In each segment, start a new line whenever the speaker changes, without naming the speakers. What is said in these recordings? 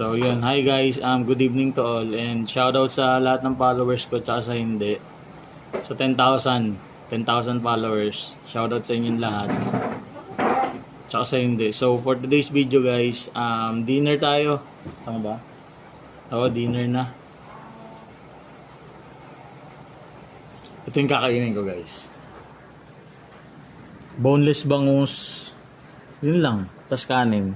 So yun, hi guys, good evening to all and shoutout sa lahat ng followers ko tsaka sa hindi. So 10,000 followers, shoutout sa inyong lahat. Tsaka sa hindi. So for today's video guys, dinner tayo. Tama ba? Oo, dinner na. Ito yung kakainin ko guys. Boneless bangus. Yun lang. Tas kanin.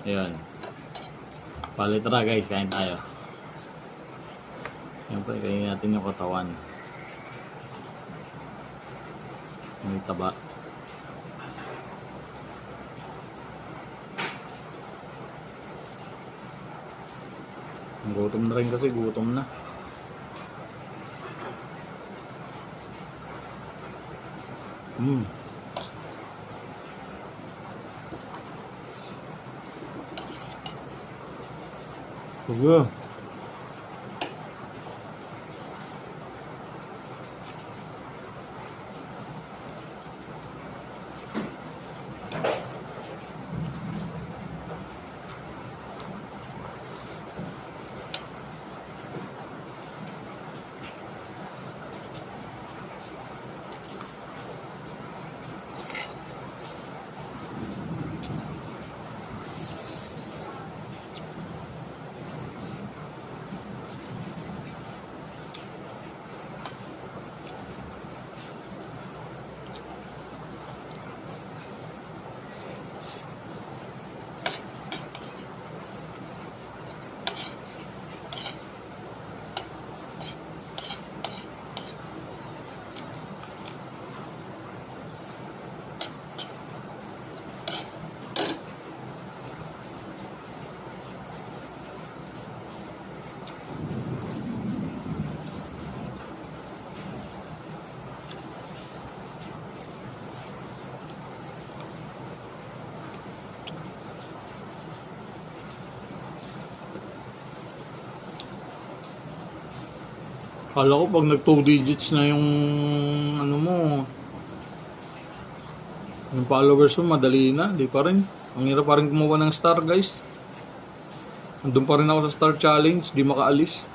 Ayan. Palitara guys, kain tayo. Siyempre, kainin natin yung katawan. May taba. Gutom na rin kasi, gutom na. Sige. Kala ko pag nag 2 digits na yung ano mo, yung followers mo, madali na. Di pa rin. Ang hirap pa rin gumawa ng star guys. Andun pa rin ako sa star challenge. Di makaalis.